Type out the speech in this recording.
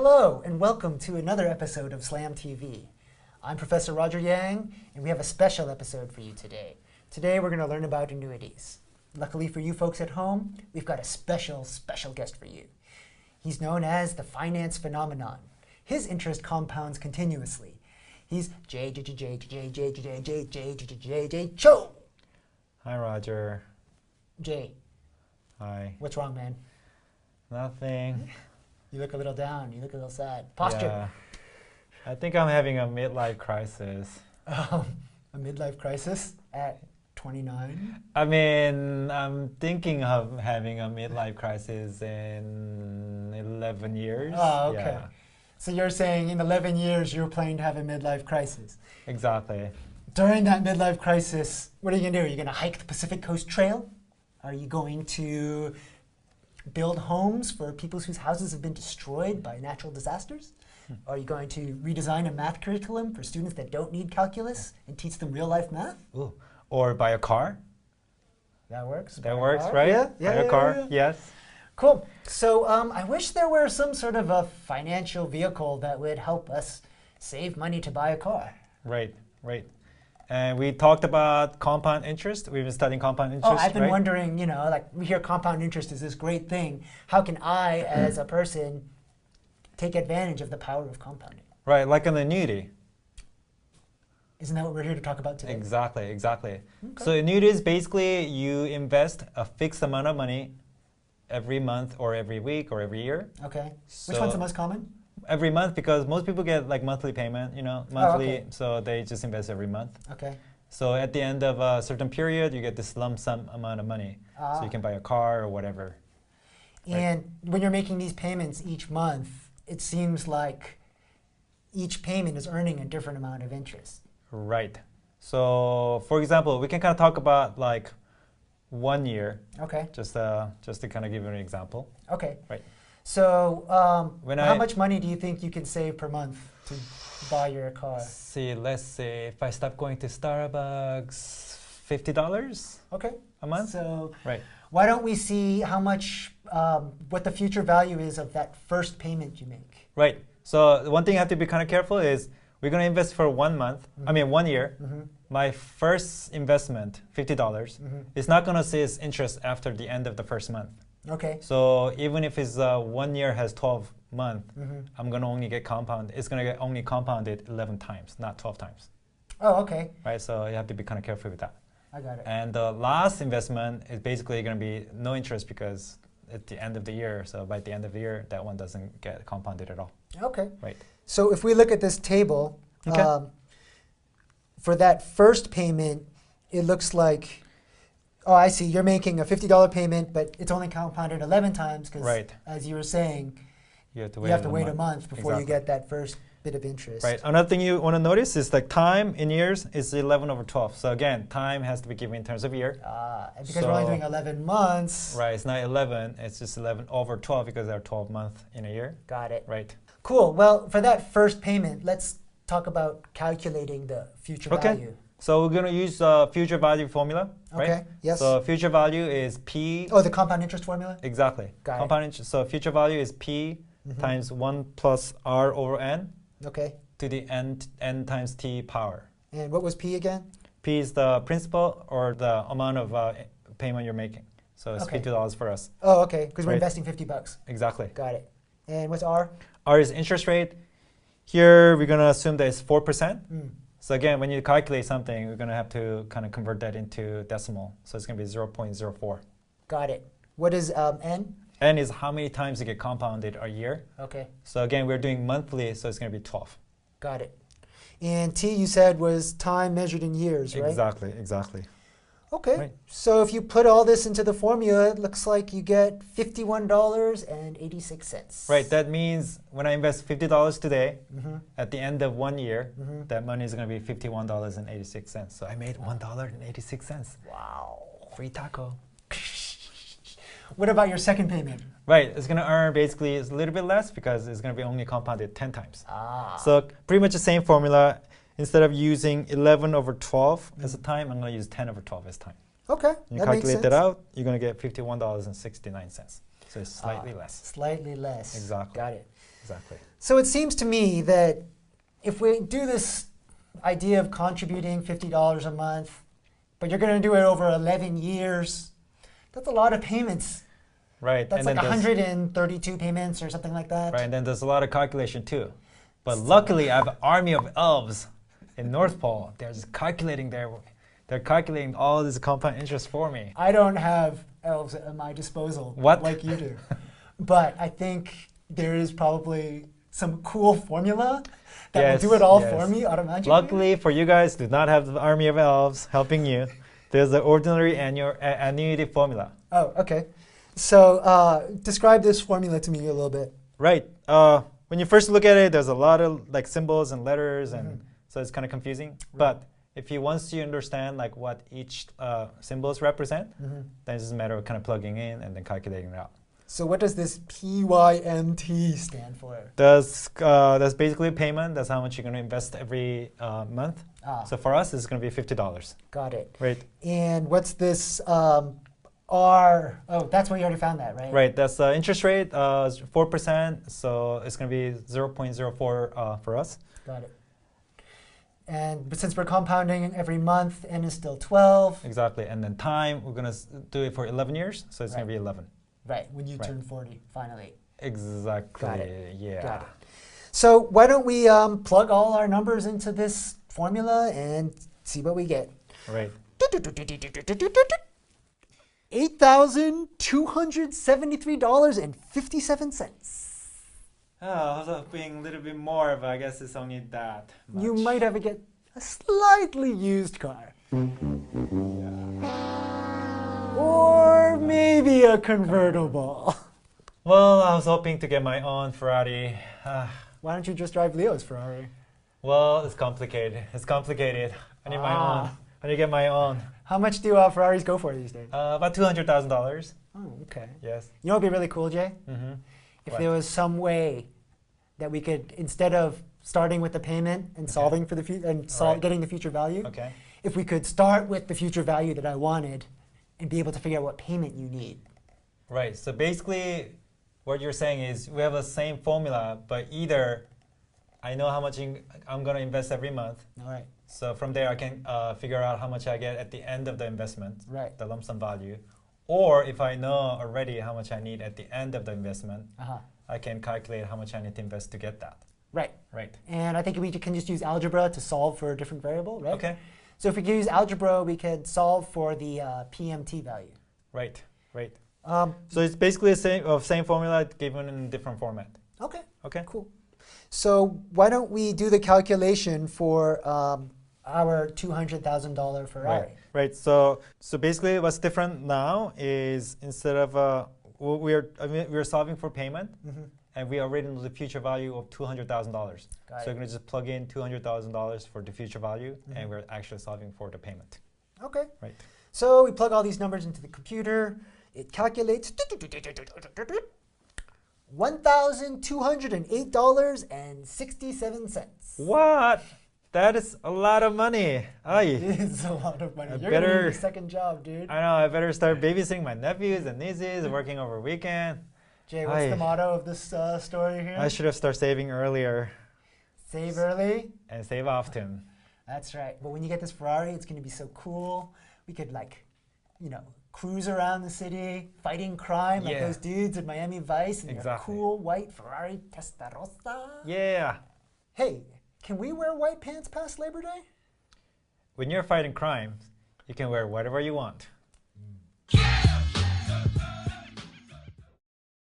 Hello, and welcome to another episode of Slam TV. I'm Professor Roger Yang, and we have a special episode for you today. Today we're going to learn about annuities. Luckily for you folks at home, we've got a special guest for you. He's known as the finance phenomenon. His interest compounds continuously. He's J Cho. Hi, Roger. Jay. Hi. What's wrong, man? Nothing. You look a little down. You look a little sad. Posture. Yeah. I think I'm having a midlife crisis. A midlife crisis at 29? I mean, I'm thinking of having a midlife crisis in 11 years. Oh, okay. Yeah. So you're saying in 11 years you're planning to have a midlife crisis. Exactly. During that midlife crisis, what are you going to do? Are you going to hike the Pacific Coast Trail? Are you going to build homes for people whose houses have been destroyed by natural disasters? Are you going to redesign a math curriculum for students that don't need calculus and teach them real-life math? Ooh. Or buy a car. That works. That works, right? Yeah. Buy a car, yes. Cool. So I wish there were some sort of a financial vehicle that would help us save money to buy a car. Right. And we talked about compound interest. We've been studying compound interest, I've been right? wondering, like we hear compound interest is this great thing. How can I, as a person, take advantage of the power of compounding? Right, like an annuity. Isn't that what we're here to talk about today? Exactly. Okay. So annuities, basically, you invest a fixed amount of money every month or every week or every year. Okay. So Which one's the most common? every month, because most people get like monthly payment, monthly, okay. so they just invest every month. Okay. So at the end of a certain period, you get this lump sum amount of money. So you can buy a car or whatever. And when you're making these payments each month, it seems like each payment is earning a different amount of interest. Right. So for example, we can kind of talk about like 1 year. Okay. Just to kind of give you an example. Okay. Right. So how much money do you think you can save per month to buy your car? Let's say if I stop going to Starbucks, $50 Okay. a month. So Right. why don't we see how much, what the future value is of that first payment you make? Right. So one thing you have to be kind of careful is we're going to invest for 1 month. I mean 1 year. My first investment, $50, is not going to see its interest after the end of the first month. Okay. So even if it's 1 year has 12 months, I'm going to only get compounded. It's going to get only compounded 11 times, not 12 times. Oh, okay. Right. So you have to be kind of careful with that. I got it. And the last investment is basically going to be no interest because at the end of the year. So by the end of the year, that one doesn't get compounded at all. Okay. Right. So if we look at this table, Okay. For that first payment, it looks like, oh, I see. You're making a $50 payment, but it's only compounded 11 times because, Right. as you were saying, You have to wait a month before you get that first bit of interest. Right. Another thing you want to notice is like time in years is 11 over 12. So again, time has to be given in terms of year. And because we're only doing 11 months. Right. It's not 11. It's just 11 over 12 because there are 12 months in a year. Got it. Right. Cool. Well, for that first payment, let's talk about calculating the future value. So we're going to use future value formula. Right? Okay. Yes. So future value is P. Oh, the compound interest formula? Exactly. Got compound interest. So future value is P times 1 plus R over N. Okay. To the n times t power. And what was P again? P is the principal or the amount of payment you're making. So it's $50 for us. Oh, okay, because we're Right. investing $50. Exactly. Got it. And what's R? R is interest rate. Here we're going to assume that it's 4%. So again, when you calculate something, we're going to have to kind of convert that into decimal. So it's going to be 0.04. Got it. What is N? N is how many times you get compounded a year. Okay. So again, we're doing monthly, so it's going to be 12. Got it. And T, you said, was time measured in years, right? Exactly. Okay. Right. So if you put all this into the formula, it looks like you get $51.86. Right. That means when I invest $50 today, at the end of 1 year, that money is going to be $51.86. So I made $1.86. Wow. Free taco. What about your second payment? Right. It's going to earn basically a little bit less because it's going to be only compounded 10 times. So pretty much the same formula. Instead of using 11 over 12 as a time, I'm going to use 10 over 12 as time. Okay. You calculate that out, you're going to get $51.69. So it's slightly less. Slightly less. Exactly. Got it. Exactly. So it seems to me that if we do this idea of contributing $50 a month, but you're going to do it over 11 years, that's a lot of payments. Right. That's and like then 132 payments or something like that. right, and then there's a lot of calculation too. But luckily, I have an army of elves in North Pole. They're just calculating they're calculating all this compound interest for me. I don't have elves at my disposal What? like you do. But I think there is probably some cool formula that will do it all for me automatically. Luckily for you guys, do not have the army of elves helping you. There's the ordinary annuity formula. Oh, okay. So describe this formula to me a little bit. Right. When you first look at it, there's a lot of like symbols and letters, and so it's kind of confusing. Right. But if you once you understand like what each symbols represent, then it's just a matter of kind of plugging in and then calculating it out. So what does this PYMT stand for? That's basically a payment. That's how much you're going to invest every month. So for us, it's going to be $50. Got it. Right. And what's this R? Oh, that's where you already found that, right? Right. That's the interest rate, 4%. So it's going to be 0.04 for us. Got it. But since we're compounding every month, N is still 12. Exactly. And then time, we're going to do it for 11 years. So it's going to be 11. Right, when you turn 40, finally. Exactly. Got it. Yeah. Got it. So why don't we plug all our numbers into this formula and see what we get. Right. $8,273.57. Oh, I was hoping a little bit more, but I guess it's only that much. You might have to get a slightly used car. Or maybe a convertible. Well, I was hoping to get my own Ferrari. Why don't you just drive Leo's Ferrari? Well, it's complicated. It's complicated. I need my own. I need to get my own. How much do Ferraris go for these days? About $200,000. Oh, okay. Yes. You know what would be really cool, Jay? If there was some way that we could, instead of starting with the payment and solving for the future and getting the future value, if we could start with the future value that I wanted and be able to figure out what payment you need. Right. So basically, what you're saying is we have the same formula, but either I know how much I'm going to invest every month. All right. So from there, I can figure out how much I get at the end of the investment, the lump sum value. Or if I know already how much I need at the end of the investment, I can calculate how much I need to invest to get that. Right. Right. And I think we can just use algebra to solve for a different variable, right? Okay. So if we use algebra, we could solve for the PMT value. Right. Right. So it's basically the same formula given in a different format. Okay. Okay. Cool. So why don't we do the calculation for our $200,000 Ferrari? Right. So basically, what's different now is instead of we're solving for payment, and we already know the future value of $200,000. So we're going to just plug in $200,000 for the future value, and we're actually solving for the payment. Okay. Right. So we plug all these numbers into the computer. It calculates $1,208.67. What? That is a lot of money. It is a lot of money. You're going to need a second job, dude. I know. I better start babysitting my nephews and nieces, working over weekend. Jay, what's the motto of this story here? I should have started saving earlier. Save early. And save often. That's right. But when you get this Ferrari, it's going to be so cool. We could, cruise around the city, fighting crime like those dudes in Miami Vice in their cool white Ferrari Testarossa. Yeah. Hey, can we wear white pants past Labor Day? When you're fighting crime, you can wear whatever you want.